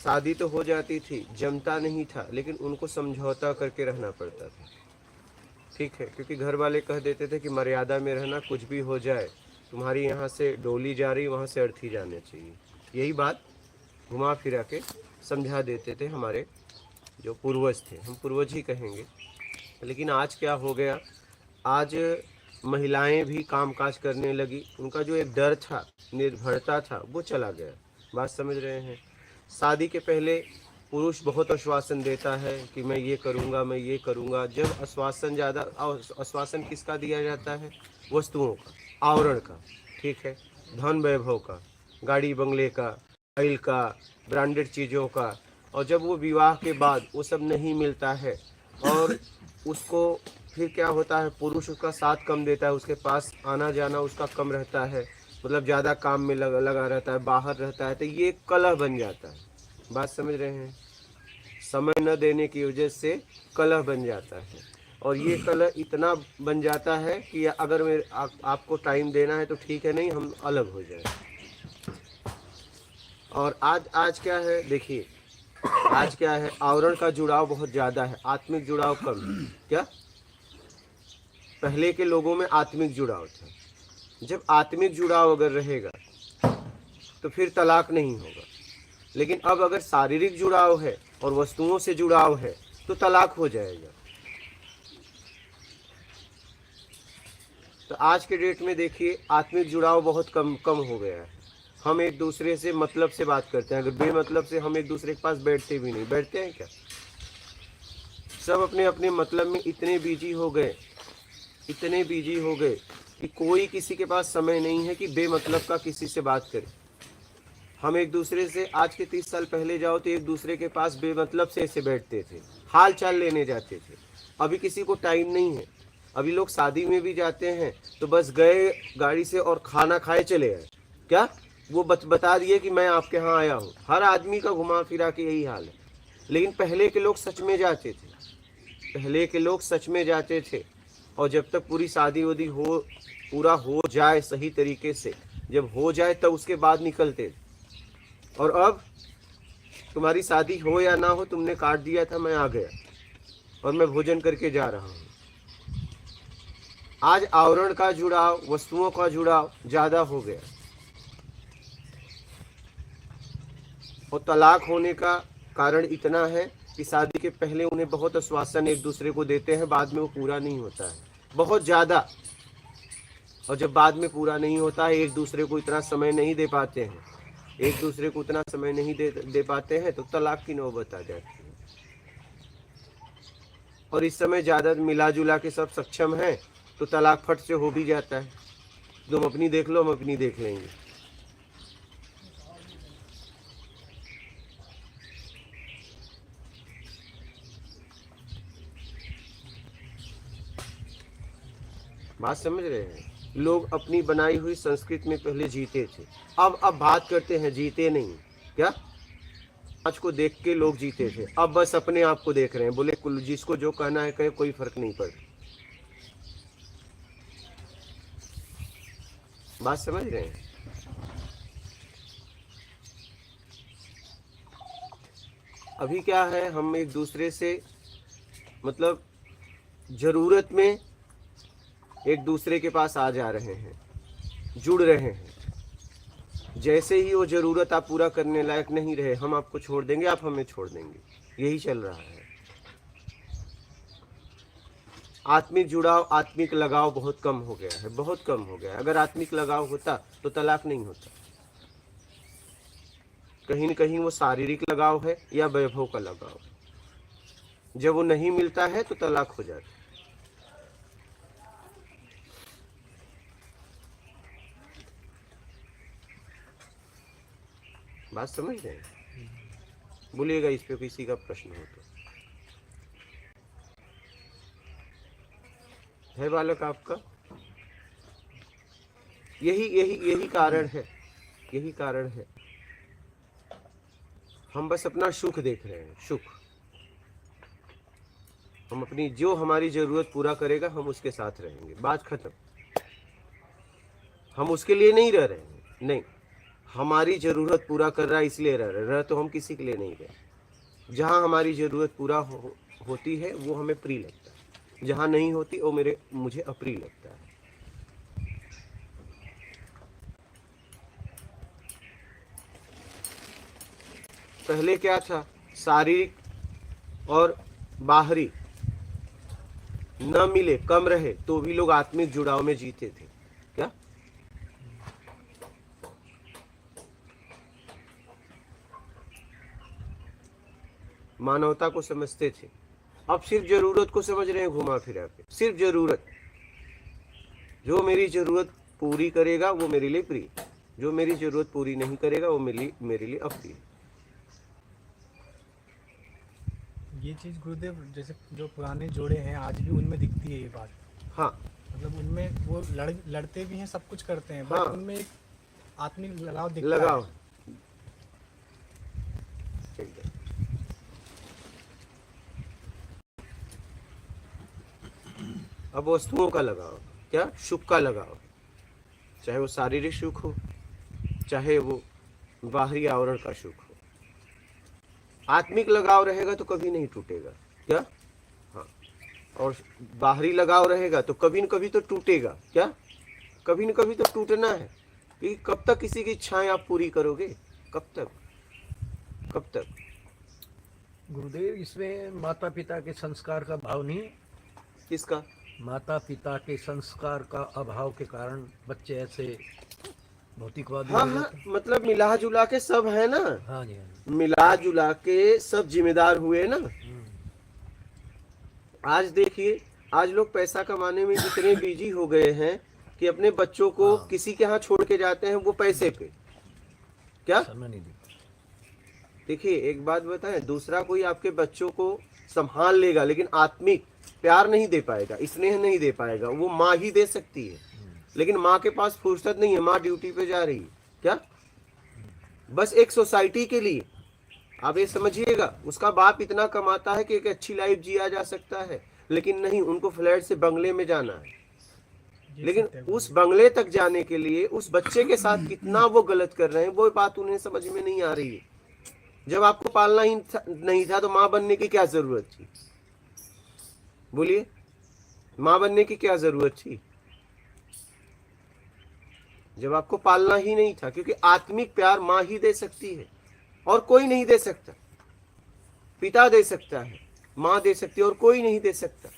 शादी तो हो जाती थी, जमता नहीं था, लेकिन उनको समझौता करके रहना पड़ता था। ठीक है, क्योंकि घर वाले कह देते थे कि मर्यादा में रहना, कुछ भी हो जाए, तुम्हारी यहाँ से डोली जा रही, वहाँ से अर्थी जाने चाहिए। यही बात घुमा फिरा के समझा देते थे हमारे जो पूर्वज थे, हम पूर्वज ही कहेंगे। लेकिन आज क्या हो गया, आज महिलाएं भी कामकाज करने लगी, उनका जो एक डर था, निर्भरता था, वो चला गया। बात समझ रहे हैं? शादी के पहले पुरुष बहुत आश्वासन देता है कि मैं ये करूँगा, मैं ये करूँगा। जब आश्वासन ज़्यादा, आश्वासन किसका दिया जाता है? वस्तुओं का, आवरण का, ठीक है, धन वैभव का, गाड़ी बंगले का, ऑयल का, ब्रांडेड चीज़ों का। और जब वो विवाह के बाद वो सब नहीं मिलता है और उसको फिर क्या होता है, पुरुष उसका साथ कम देता है, उसके पास आना जाना उसका कम रहता है, मतलब ज़्यादा काम में लगा रहता है, बाहर रहता है, तो ये कलह बन जाता है। बात समझ रहे हैं? समय न देने की वजह से कलह बन जाता है। और ये कलह इतना बन जाता है कि अगर आपको टाइम देना है तो ठीक है, नहीं हम अलग हो जाए। और आज क्या है, देखिए आज क्या है, आवरण का जुड़ाव बहुत ज़्यादा है, आत्मिक जुड़ाव कम है। क्या पहले के लोगों में आत्मिक जुड़ाव था? जब आत्मिक जुड़ाव अगर रहेगा तो फिर तलाक नहीं होगा। लेकिन अब अगर शारीरिक जुड़ाव है और वस्तुओं से जुड़ाव है तो तलाक हो जाएगा। तो आज के डेट में देखिए, आत्मिक जुड़ाव बहुत कम हो गया है। हम एक दूसरे से मतलब से बात करते हैं, अगर बेमतलब से हम एक दूसरे के पास बैठते भी नहीं। बैठते हैं क्या? सब अपने अपने मतलब में इतने बिजी हो गए, इतने बिजी हो गए कि कोई किसी के पास समय नहीं है कि बेमतलब का किसी से बात करे। हम एक दूसरे से आज के 30 साल पहले जाओ तो एक दूसरे के पास बेमतलब से ऐसे बैठते थे, हाल चाल लेने जाते थे। अभी किसी को टाइम नहीं है। अभी लोग शादी में भी जाते हैं तो बस गए गाड़ी से और खाना खाए चले आए। क्या वो बता दिए कि मैं आपके यहाँ आया हूँ। हर आदमी का घुमा फिरा के यही हाल है। लेकिन पहले के लोग सच में जाते थे, पहले के लोग सच में जाते थे। और जब तक पूरी शादी वादी हो, पूरा हो जाए सही तरीके से, जब हो जाए तब उसके बाद निकलते। और अब तुम्हारी शादी हो या ना हो, तुमने काट दिया था, मैं आ गया और मैं भोजन करके जा रहा हूँ। आज आवरण का जुड़ाव, वस्तुओं का जुड़ाव ज़्यादा हो गया। और तलाक होने का कारण इतना है कि शादी के पहले उन्हें बहुत आश्वासन एक दूसरे को देते हैं, बाद में वो पूरा नहीं होता है, बहुत ज़्यादा। और जब बाद में पूरा नहीं होता है, एक दूसरे को इतना समय नहीं दे पाते हैं, एक दूसरे को उतना समय नहीं दे पाते हैं, तो तलाक की नौबत आ जाती है। और इस समय ज़्यादा मिला जुला के सब सक्षम हैं तो तलाक फट से हो भी जाता है। तुम अपनी देख लो, हम अपनी देख लेंगे। बात समझ रहे हैं? लोग अपनी बनाई हुई संस्कृति में पहले जीते थे, अब बात करते हैं जीते नहीं। क्या आज को देख के लोग जीते थे, अब बस अपने आप को देख रहे हैं, बोले कुल जिसको जो कहना है कहे, कोई फर्क नहीं पड़ता। बात समझ रहे हैं? अभी क्या है, हम एक दूसरे से मतलब जरूरत में एक दूसरे के पास आ जा रहे हैं, जुड़ रहे हैं। जैसे ही वो जरूरत आप पूरा करने लायक नहीं रहे, हम आपको छोड़ देंगे, आप हमें छोड़ देंगे। यही चल रहा है। आत्मिक जुड़ाव, आत्मिक लगाव बहुत कम हो गया है, बहुत कम हो गया है। अगर आत्मिक लगाव होता तो तलाक नहीं होता। कहीं न कहीं वो शारीरिक लगाव है या वैभव का लगाव है। जब वो नहीं मिलता है तो तलाक हो जाता है। बात समझ रहे हैं? बोलिएगा इस पे किसी का प्रश्न हो तो। है बालक आपका? यही कारण है, यही कारण है। हम बस अपना सुख देख रहे हैं, सुख। हम अपनी जो हमारी जरूरत पूरा करेगा हम उसके साथ रहेंगे, बात खत्म। हम उसके लिए नहीं रह रहे हैं, नहीं, हमारी जरूरत पूरा कर रहा है इसलिए रह तो हम किसी के लिए नहीं रहे। जहाँ हमारी जरूरत पूरा होती है वो हमें प्रिय लगता है, जहाँ नहीं होती वो मुझे अप्रिय लगता है। पहले क्या था, शारीरिक और बाहरी न मिले, कम रहे तो भी लोग आत्मिक जुड़ाव में जीते थे। क्या मानवता को समझते थे। अब सिर्फ जरूरत को समझ रहे हैं घुमा फिरा के, सिर्फ जरूरत। जो मेरी जरूरत पूरी करेगा वो मेरे लिए प्रिय, जो मेरी जरूरत पूरी नहीं करेगा वो मेरे लिए अप्रिय। ये चीज़ गुरुदेव जैसे जो पुराने जोड़े हैं आज भी उनमें दिखती है ये बात। हाँ, मतलब उनमें वो लड़ते भी हैं, सब कुछ करते हैं, हाँ, बट उनमें एक आत्मिक लगाव दिखता लगाव है। अब वस्तुओं का लगाव, क्या सुख का लगाव, चाहे वो शारीरिक सुख हो चाहे वो बाहरी आवरण का सुख हो। आत्मिक लगाव रहेगा तो कभी नहीं टूटेगा। क्या हाँ, और बाहरी लगाव रहेगा तो कभी न कभी तो टूटेगा। क्या कभी न कभी तो टूटना है, कि कब तक किसी की इच्छाएं आप पूरी करोगे, कब तक, कब तक। गुरुदेव इसमें माता पिता के संस्कार का भाव नहीं है? किसका? माता पिता के संस्कार का अभाव के कारण बच्चे ऐसे भौतिकवादी हाँ हो हाँ, जाते हैं। मतलब मिला जुला के सब है ना। हाँ जी, हाँ जी। मिला जुला के सब जिम्मेदार हुए ना। आज देखिए, आज लोग पैसा कमाने में इतने बिजी हो गए हैं कि अपने बच्चों को किसी के यहाँ छोड़ के जाते हैं, वो पैसे पे। क्या समय नहीं देता। देखिए एक बात बताएं, दूसरा कोई आपके बच्चों को संभाल लेगा लेकिन आत्मिक प्यार नहीं दे पाएगा, स्नेह नहीं दे पाएगा। वो माँ ही दे सकती है, लेकिन माँ के पास फुर्सत नहीं है, माँ ड्यूटी पे जा रही है। क्या बस एक सोसाइटी के लिए, आप ये समझिएगा, उसका बाप इतना कमाता है कि एक अच्छी लाइफ जिया जा सकता है, लेकिन नहीं, उनको फ्लैट से बंगले में जाना है। लेकिन उस बंगले तक जाने के लिए उस बच्चे के साथ कितना वो गलत कर रहे हैं, वो बात उन्हें समझ में नहीं आ रही है। जब आपको पालना ही नहीं था तो माँ बनने की क्या जरूरत थी? बोलिए, माँ बनने की क्या जरूरत थी जब आपको पालना ही नहीं था? क्योंकि आत्मिक प्यार माँ ही दे सकती है और कोई नहीं दे सकता। पिता दे सकता है, माँ दे सकती है, और कोई नहीं दे सकता।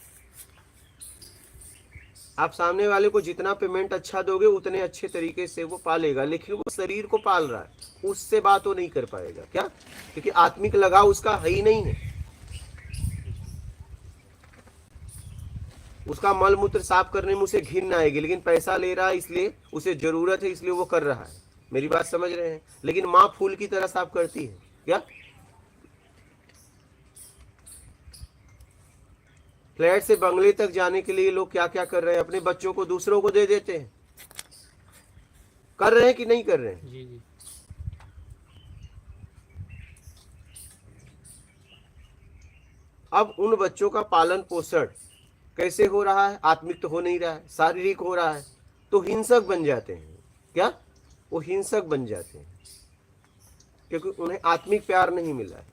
आप सामने वाले को जितना पेमेंट अच्छा दोगे उतने अच्छे तरीके से वो पालेगा, लेकिन वो शरीर को पाल रहा है, उससे बात वो नहीं कर पाएगा। क्या? क्योंकि आत्मिक लगाव उसका है ही नहीं है। उसका मल मूत्र साफ करने में उसे घिन आएगी, लेकिन पैसा ले रहा है इसलिए, उसे जरूरत है इसलिए वो कर रहा है। मेरी बात समझ रहे हैं? लेकिन माँ फूल की तरह साफ करती है। क्या? फ्लैट से बंगले तक जाने के लिए लोग क्या क्या कर रहे हैं, अपने बच्चों को दूसरों को दे देते हैं। कर रहे हैं कि नहीं कर रहे हैं? जी जी। अब उन बच्चों का पालन पोषण कैसे हो रहा है? आत्मिक तो हो नहीं रहा है, शारीरिक हो रहा है, तो हिंसक बन जाते हैं। क्या? वो हिंसक बन जाते हैं क्योंकि उन्हें आत्मिक प्यार नहीं मिला है,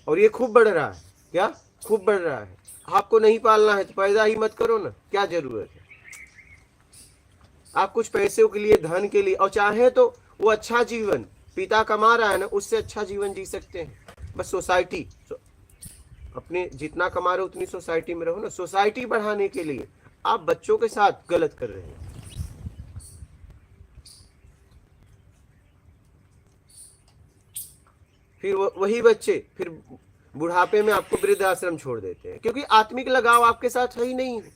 और ये खूब बढ़ रहा है। क्या? खूब बढ़ रहा है। आपको नहीं पालना है तो पैदा ही मत करो ना, क्या जरूरत है? आप कुछ पैसों के लिए, धन के लिए, और चाहे तो वो अच्छा जीवन पिता कमा रहा है ना, उससे अच्छा जीवन जी सकते हैं। बस सोसाइटी, अपने जितना कमा रहे हो उतनी सोसाइटी में रहो ना। सोसाइटी बढ़ाने के लिए आप बच्चों के साथ गलत कर रहे हैं। फिर वही बच्चे फिर बुढ़ापे में आपको वृद्धाश्रम छोड़ देते हैं, क्योंकि आत्मिक लगाव आपके साथ है ही नहीं है।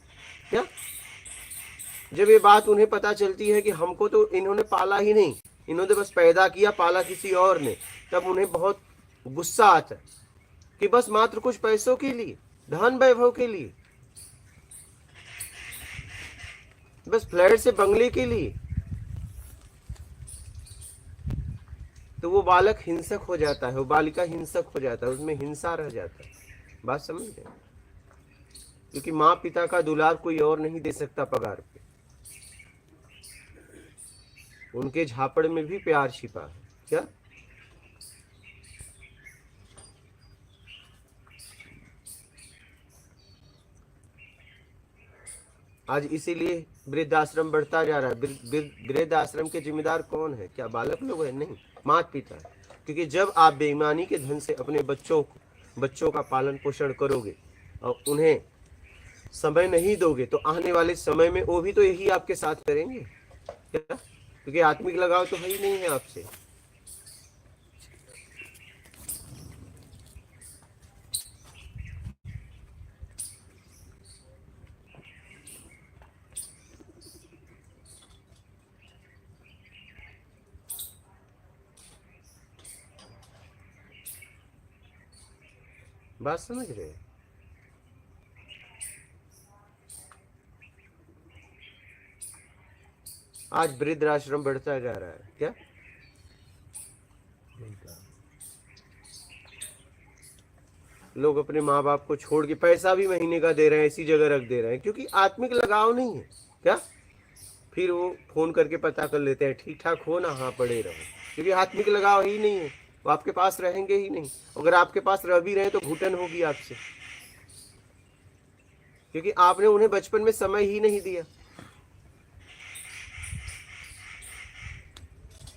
क्या? जब ये बात उन्हें पता चलती है कि हमको तो इन्होंने पाला ही नहीं, इन्होंने बस पैदा किया, पाला किसी और ने, तब उन्हें बहुत गुस्सा आता है कि बस मात्र कुछ पैसों के लिए, धन वैभव के लिए, बस फ्लैट से बंगले के लिए, तो वो बालक हिंसक हो जाता है, वो बालिका हिंसक हो जाता है, उसमें हिंसा रह जाता है। बात समझ गए? क्योंकि माँ पिता का दुलार कोई और नहीं दे सकता पगार पे। उनके झापड़ में भी प्यार छिपा है। क्या? आज इसीलिए वृद्धाश्रम बढ़ता जा रहा है। वृद्धाश्रम के जिम्मेदार कौन है? क्या बालक लोग हैं? नहीं, माता पिता है। क्योंकि जब आप बेईमानी के धन से अपने बच्चों का पालन पोषण करोगे और उन्हें समय नहीं दोगे तो आने वाले समय में वो भी तो यही आपके साथ करेंगे। क्या? क्योंकि आत्मिक लगाव तो है ही नहीं है आपसे। बात समझ रहे हैं? आज वृद्धाश्रम बढ़ता जा रहा है। क्या? लोग अपने माँ बाप को छोड़ के पैसा भी महीने का दे रहे हैं, ऐसी जगह रख दे रहे हैं क्योंकि आत्मिक लगाव नहीं है। क्या? फिर वो फोन करके पता कर लेते हैं ठीक ठाक हो ना, हाँ पड़े रहो, क्योंकि आत्मिक लगाव ही नहीं है। वो आपके पास रहेंगे ही नहीं। अगर आपके पास रह भी रहे तो घुटन होगी आपसे, क्योंकि आपने उन्हें बचपन में समय ही नहीं दिया।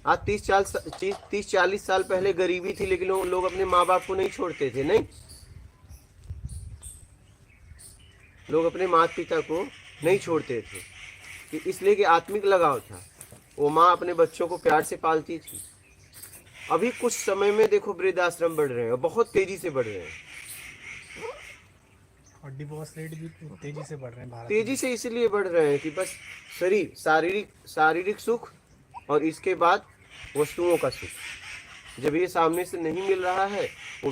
आज 30-40 साल पहले गरीबी थी, लेकिन लोग अपने माँ बाप को नहीं छोड़ते थे। नहीं, लोग अपने माता पिता को नहीं छोड़ते थे, इसलिए कि आत्मिक लगाव था। वो माँ अपने बच्चों को प्यार से पालती थी। अभी कुछ समय में देखो वृद्धाश्रम बढ़ रहे हैं, बहुत तेजी से बढ़ रहे हैं। और डिवोर्स रेट भी तेजी से बढ़ रहे हैं भारत में। तेजी से इसलिए बढ़ रहे हैं कि बस शारीरिक सुख और इसके बाद वस्तुओं का सुख जब ये सामने से नहीं मिल रहा है, वो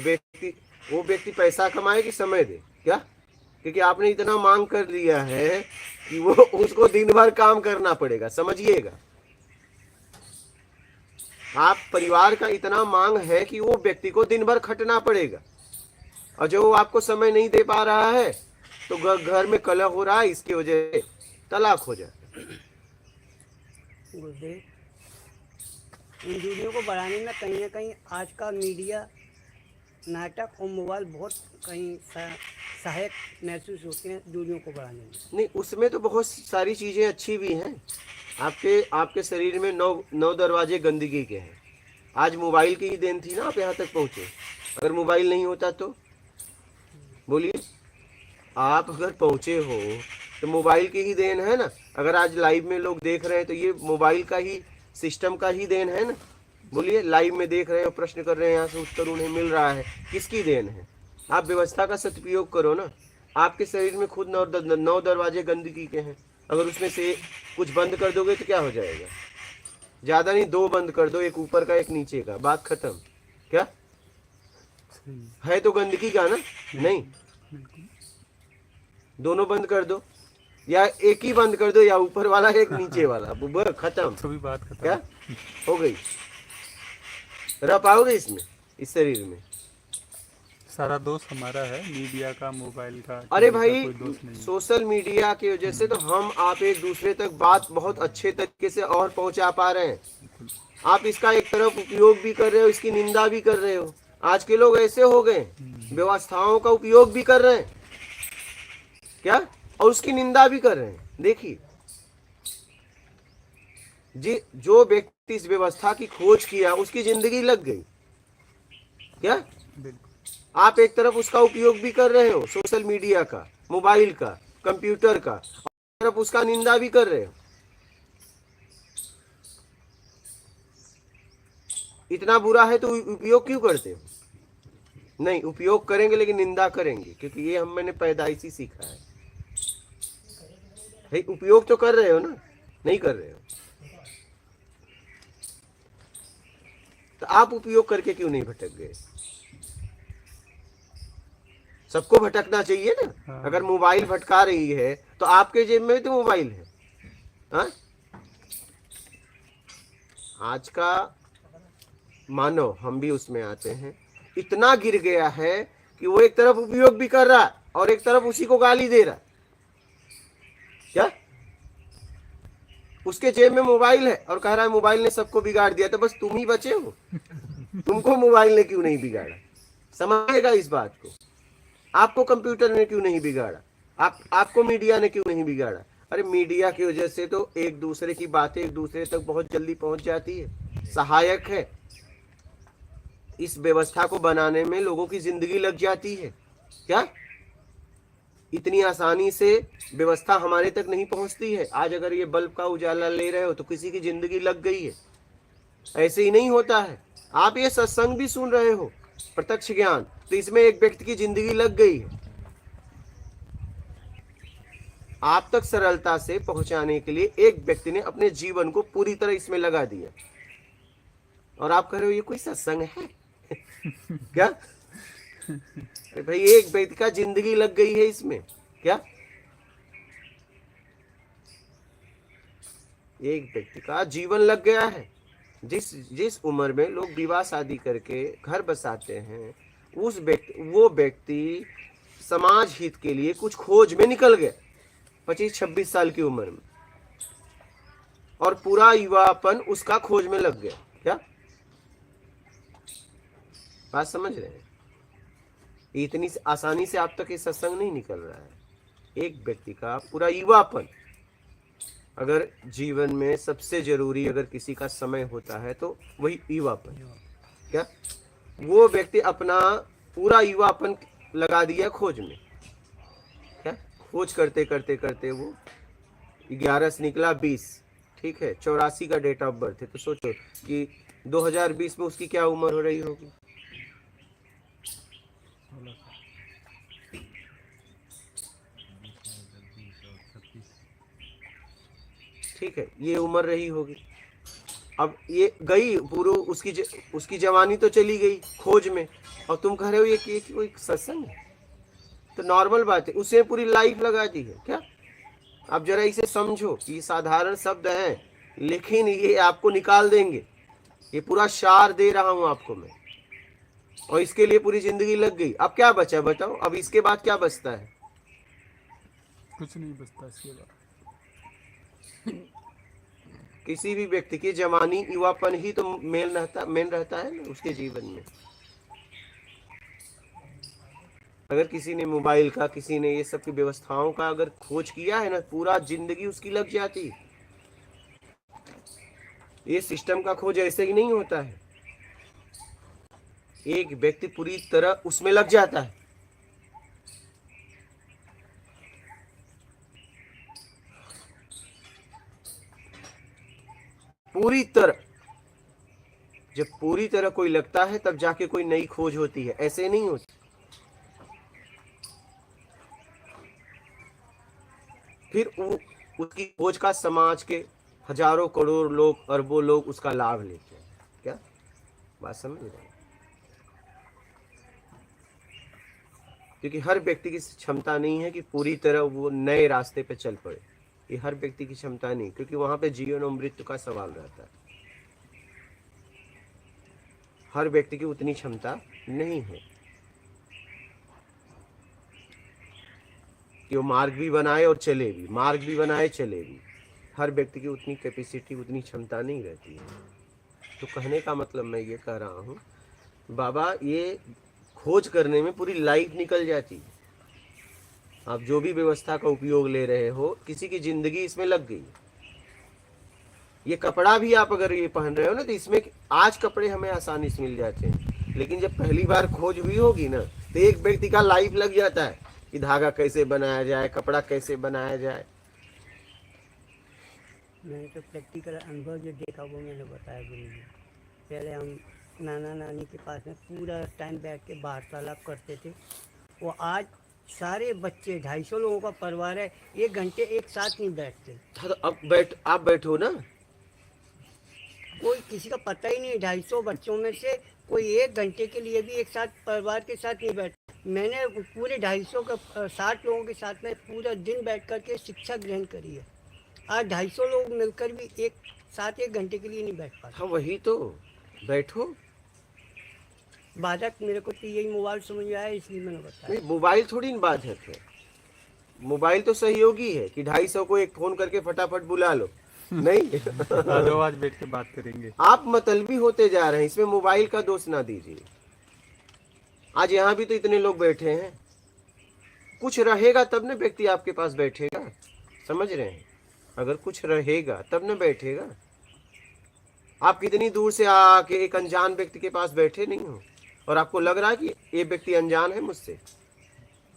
व्यक्ति पैसा कमाए कि समय दे। क्या? क्योंकि आपने इतना मांग कर लिया है कि वो उसको दिन भर काम करना पड़ेगा। समझिएगा, आप परिवार का इतना मांग है कि वो व्यक्ति को दिन भर खटना पड़ेगा, और जो वो आपको समय नहीं दे पा रहा है तो घर में कलह हो रहा है, इसकी वजह से तलाक हो जाए। गुरुदेव, इन दूरियों को बढ़ाने में कहीं ना कहीं आज का मीडिया, नाटक और मोबाइल बहुत कहीं सहायक महसूस होते हैं दूरियों को बढ़ाने में। नहीं, उसमें तो बहुत सारी चीजें अच्छी भी हैं। आपके शरीर में 9 दरवाजे गंदगी के हैं। आज मोबाइल की ही देन थी ना आप यहाँ तक पहुँचे। अगर मोबाइल नहीं होता तो बोलिए, आप अगर पहुँचे हो तो मोबाइल की ही देन है ना। अगर आज लाइव में लोग देख रहे हैं तो ये मोबाइल का ही, सिस्टम का ही देन है ना। बोलिए, लाइव में देख रहे हो, प्रश्न कर रहे हैं, यहाँ से उत्तर उन्हें मिल रहा है, किसकी देन है? आप व्यवस्था का सदुपयोग करो ना। आपके शरीर में खुद 9 दरवाजे गंदगी के हैं। अगर उसमें से कुछ बंद कर दोगे तो क्या हो जाएगा? ज्यादा नहीं, 2 बंद कर दो, एक ऊपर का एक नीचे का, बात खत्म। क्या है? तो गंदगी का ना। नहीं, दोनों बंद कर दो, या एक ही बंद कर दो, या ऊपर वाला एक नीचे वाला, बस खत्म। तो भी बात खत्म। क्या हो गई? रह पाओगे इसमें, इस शरीर में? सारा दोष हमारा है, मीडिया का, मोबाइल का। अरे टीवी का भाई, कोई दोष नहीं है। सोशल मीडिया की वजह से तो हम आप एक दूसरे तक बात बहुत अच्छे तरीके से और पहुंचा पा रहे हैं। आप इसका एक तरफ उपयोग भी कर रहे हो, इसकी निंदा भी कर रहे हो। आज के लोग ऐसे हो गए, व्यवस्थाओं का उपयोग भी कर रहे हैं, क्या, और उसकी निंदा भी कर रहे हैं। देखिए, जो व्यक्ति इस व्यवस्था की खोज किया उसकी जिंदगी लग गई। क्या? बिल्कुल। आप एक तरफ उसका उपयोग भी कर रहे हो, सोशल मीडिया का, मोबाइल का, कंप्यूटर का, और एक तरफ उसका निंदा भी कर रहे हो। इतना बुरा है तो उपयोग क्यों करते हो? नहीं, उपयोग करेंगे लेकिन निंदा करेंगे, क्योंकि ये मैंने पैदाइशी सीखा है। भाई, उपयोग तो कर रहे हो ना, नहीं कर रहे हो तो आप उपयोग करके क्यों नहीं भटक गए? सबको भटकना चाहिए ना। हाँ। अगर मोबाइल भटका रही है तो आपके जेब में भी तो मोबाइल है। हाँ? आज का मानव, हम भी उसमें आते हैं, इतना गिर गया है कि वो एक तरफ उपयोग भी कर रहा है और एक तरफ उसी को गाली दे रहा है। क्या? उसके जेब में मोबाइल है और कह रहा है मोबाइल ने सबको बिगाड़ दिया, तो बस तुम ही बचे हो। तुमको मोबाइल ने क्यों नहीं बिगाड़ा? समझिएगा इस बात को। आपको कंप्यूटर ने क्यों नहीं बिगाड़ा? आपको मीडिया ने क्यों नहीं बिगाड़ा? अरे मीडिया की वजह से तो एक दूसरे की बातें एक दूसरे तक बहुत जल्दी पहुंच जाती है, सहायक है। इस व्यवस्था को बनाने में लोगों की जिंदगी लग जाती है क्या? इतनी आसानी से व्यवस्था हमारे तक नहीं पहुंचती है। आज अगर ये बल्ब का उजाला ले रहे हो तो किसी की जिंदगी लग गई है। ऐसे ही नहीं होता है। आप ये सत्संग भी सुन रहे हो, प्रत्यक्ष ज्ञान, तो इसमें एक व्यक्ति की जिंदगी लग गई है। आप तक सरलता से पहुंचाने के लिए एक व्यक्ति ने अपने जीवन को पूरी तरह इसमें लगा दिया, और आप कह रहे हो ये कोई सत्संग है? क्या? अरे भाई, एक व्यक्ति का जिंदगी लग गई है इसमें क्या? एक व्यक्ति का जीवन लग गया है। जिस उम्र में लोग विवाह शादी करके घर बसाते हैं, वो व्यक्ति समाज हित के लिए कुछ खोज में निकल गया 25-26 साल की उम्र में, और पूरा युवापन उसका खोज में लग गया क्या? बात समझ रहे हैं? इतनी आसानी से आप तक ये सत्संग नहीं निकल रहा है। एक व्यक्ति का पूरा युवापन, अगर जीवन में सबसे जरूरी अगर किसी का समय होता है तो वही युवापन क्या? वो व्यक्ति अपना पूरा युवापन लगा दिया खोज में क्या? खोज करते करते करते वो 11 से निकला 20, ठीक है, 84 का डेट ऑफ बर्थ है, तो सोचो कि 2020 में उसकी क्या उम्र हो रही होगी? ठीक है, ये उम्र रही होगी। अब ये गई पूरी उसकी जवानी तो चली गई खोज में, और तुम कह रहे हो ये कि कोई सत्संग है? तो नॉर्मल बात है, उसे पूरी लाइफ लगा दी है क्या? अब जरा इसे समझो कि ये साधारण शब्द हैं, लेकिन ये आपको निकाल देंगे। ये पूरा सार दे रहा हूं आपको मैं, और इसके लिए पूरी जिंदगी लग गई। अब क्या बचा बताओ? अब इसके बाद क्या बचता है? कुछ नहीं बचता इसके बाद। किसी भी व्यक्ति की जवानी युवापन ही तो मेन रहता है ना उसके जीवन में। अगर किसी ने मोबाइल का, किसी ने ये सब की व्यवस्थाओं का अगर खोज किया है ना, पूरा जिंदगी उसकी लग जाती है। ये सिस्टम का खोज ऐसे ही नहीं होता है। एक व्यक्ति पूरी तरह उसमें लग जाता है। पूरी तरह, जब पूरी तरह कोई लगता है तब जाके कोई नई खोज होती है, ऐसे नहीं होती। फिर उसकी खोज का समाज के हजारों करोड़ लोग, अरबों लोग उसका लाभ लेते हैं क्या? बात समझ रहे हैं? क्योंकि हर व्यक्ति की क्षमता नहीं है कि पूरी तरह वो नए रास्ते पे चल पड़े। ये हर व्यक्ति की क्षमता नहीं, क्योंकि वहां पे जीवन और मृत्यु का सवाल रहता है। हर व्यक्ति की उतनी क्षमता नहीं है कि वो मार्ग भी बनाए और चले भी, मार्ग भी बनाए चले भी। हर व्यक्ति की उतनी कैपेसिटी, उतनी क्षमता नहीं रहती है। तो कहने का मतलब मैं ये कह रहा हूँ, बाबा ये खोज करने में पूरी लाइफ निकल जाती है। आप जो भी व्यवस्था का उपयोग ले रहे हो, किसी की जिंदगी इसमें लग गई। ये कपड़ा भी आप अगर ये पहन रहे हो ना, तो इसमें आज कपड़े हमें आसानी से मिल जाते हैं, लेकिन जब पहली बार खोज हुई होगी ना, तो एक व्यक्ति का लाइफ लग जाता है कि धागा कैसे बनाया जाए, कपड़ा कैसे बनाया जाए। मैंने तो प्रैक्टिकल अनुभव जो देखा वो मैंने बताया गुरु जी। पहले हम नाना नानी के पास में पूरा टाइम बैठ के वार्तालाप करते थे। वो आज सारे बच्चे 250 लोगों का परिवार है, 1 घंटे एक साथ नहीं बैठते। हाँ, तो अब आप बैठो ना। कोई किसी का पता ही नहीं, 250 बच्चों में से कोई 1 घंटे के लिए भी एक साथ परिवार के साथ नहीं बैठता। मैंने पूरे 250 का 60 लोगों के साथ में पूरा दिन बैठ कर के शिक्षा ग्रहण करी है। आज 250 लोग मिलकर भी एक साथ 1 घंटे के लिए नहीं बैठ पाते। हाँ, वही तो, बैठो। बाधक मेरे को तो यही मोबाइल समझ में आया, इसलिए मैंने बताया। नहीं, मोबाइल थोड़ी न बात है। मोबाइल तो सहयोगी है कि 250 को एक फोन करके फटाफट बुला लो, नहीं आ जाओ, आज बैठ के बात करेंगे। आप मतलबी होते जा रहे हैं, इसमें मोबाइल का दोष ना दीजिए। आज यहाँ भी तो इतने लोग बैठे हैं, कुछ रहेगा तब ना व्यक्ति आपके पास बैठेगा, समझ रहे हैं? अगर कुछ रहेगा तब ना बैठेगा। आप कितनी दूर से आके एक अनजान व्यक्ति के पास बैठे नहीं हो और आपको लग रहा है कि ये व्यक्ति अनजान है मुझसे?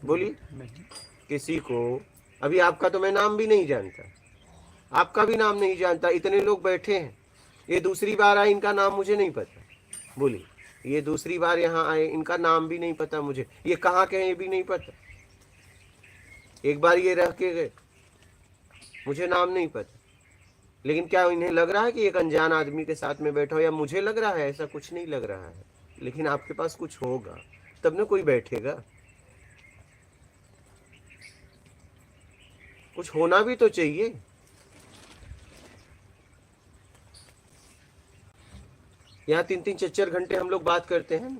बोलिए नहीं, किसी को। अभी आपका तो मैं नाम भी नहीं जानता, आपका भी नाम नहीं जानता, इतने लोग बैठे हैं। ये दूसरी बार आए, इनका नाम मुझे नहीं पता। बोलिए, ये दूसरी बार यहाँ आए, इनका नाम भी नहीं पता मुझे, ये कहाँ के हैं ये भी नहीं पता। एक बार ये रह के गए, मुझे नाम नहीं पता। लेकिन क्या इन्हें लग रहा है कि एक अनजान आदमी के साथ में बैठा हो? या मुझे लग रहा है? ऐसा कुछ नहीं लग रहा है। लेकिन आपके पास कुछ होगा तब ना कोई बैठेगा, कुछ होना भी तो चाहिए। यहाँ 3-3 4-4 घंटे हम लोग बात करते हैं ना,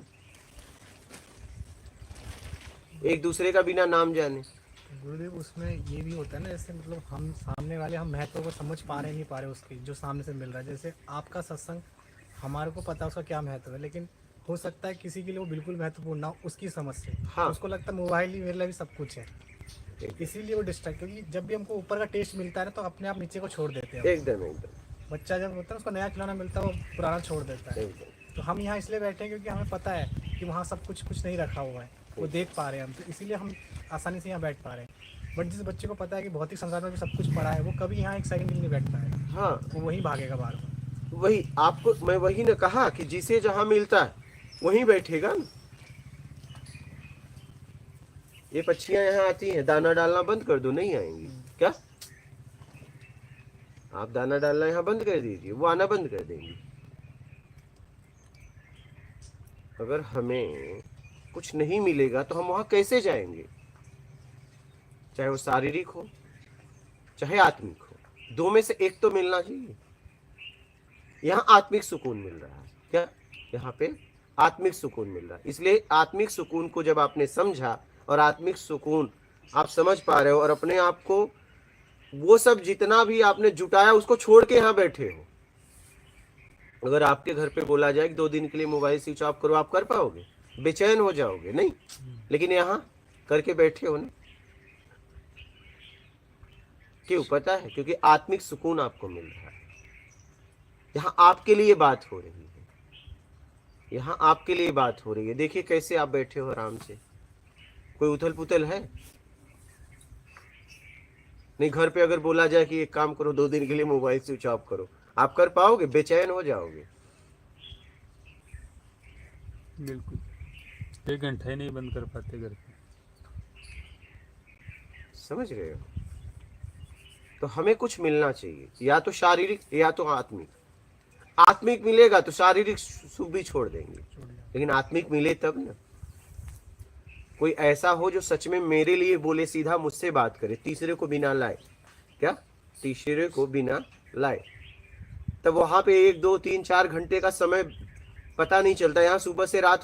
एक दूसरे का बिना नाम जाने। गुरुदेव उसमें ये भी होता है ना, जैसे मतलब हम सामने वाले हम महत्व को समझ पा रहे नहीं पा रहे उसके, जो सामने से मिल रहा है। जैसे आपका सत्संग हमारे को पता है उसका क्या महत्व है, लेकिन हो सकता है किसी के लिए वो बिल्कुल महत्वपूर्ण ना हो उसकी समझ से। हाँ। उसको लगता है मोबाइल ही मेरे लिए भी सब कुछ है, इसीलिए वो डिस्ट्रैक्ट। क्योंकि जब भी हमको ऊपर का टेस्ट मिलता है ना तो अपने आप नीचे को छोड़ देते हैं। एकदम एकदम बच्चा जब होता है उसको नया खिलौना मिलता है वो पुराना छोड़ देता है। एकदम। तो हम यहाँ इसलिए बैठे हैं क्योंकि हमें पता है कि वहाँ सब कुछ नहीं रखा हुआ है, वो देख पा रहे हैं हम, तो इसीलिए हम आसानी से यहाँ बैठ पा रहे हैं। बट जिस बच्चे को पता है कि भौतिक संसार में भी सब कुछ पड़ा है, वो कभी यहाँ एक सेकंड के लिए नहीं बैठ पाएगा, हाँ, वो वहीं भागेगा बार बार। वही आपको मैं वही ने कहा कि जिसे जहां मिलता है वहीं बैठेगा ना। ये पक्षियां यहाँ आती हैं, दाना डालना बंद कर दो, नहीं आएंगी क्या? आप दाना डालना यहाँ बंद कर दीजिए, वो आना बंद कर देंगी। अगर हमें कुछ नहीं मिलेगा तो हम वहां कैसे जाएंगे? चाहे वो शारीरिक हो चाहे आत्मिक हो, दो में से एक तो मिलना चाहिए। यहाँ आत्मिक सुकून मिल रहा है क्या? यहाँ पे आत्मिक सुकून मिल रहा है। इसलिए आत्मिक सुकून को जब आपने समझा और आत्मिक सुकून आप समझ पा रहे हो और अपने आप को वो सब जितना भी आपने जुटाया उसको छोड़ के यहाँ बैठे हो। अगर आपके घर पे बोला जाए कि 2 दिन के लिए मोबाइल स्विच ऑफ करो, आप कर पाओगे? बेचैन हो जाओगे नहीं? लेकिन यहाँ करके बैठे हो ना, क्यों? पता है, क्योंकि आत्मिक सुकून आपको मिल रहा है। यहाँ आपके लिए बात हो रही है, यहाँ आपके लिए बात हो रही है। देखिए कैसे आप बैठे हो आराम से, कोई उथल पुथल है नहीं। घर पे अगर बोला जाए कि एक काम करो, 2 दिन के लिए मोबाइल स्विच ऑफ करो, आप कर पाओगे? बेचैन हो जाओगे। बिल्कुल, 1 घंटा ही नहीं बंद कर पाते घर पे। समझ रहे हो? तो हमें कुछ मिलना चाहिए, या तो शारीरिक या तो आत्मिक। आत्मिक मिलेगा तो शारीरिक सुख भी छोड़ देंगे, लेकिन आत्मिक मिले तब ना। कोई ऐसा हो जो सच में मेरे लिए बोले, सीधा मुझसे बात करे, तीसरे को बिना लाए। क्या? तीसरे को बिना लाए। तब वहां पे 1 2 3 4 घंटे का समय पता नहीं चलता। यहाँ सुबह से रात हो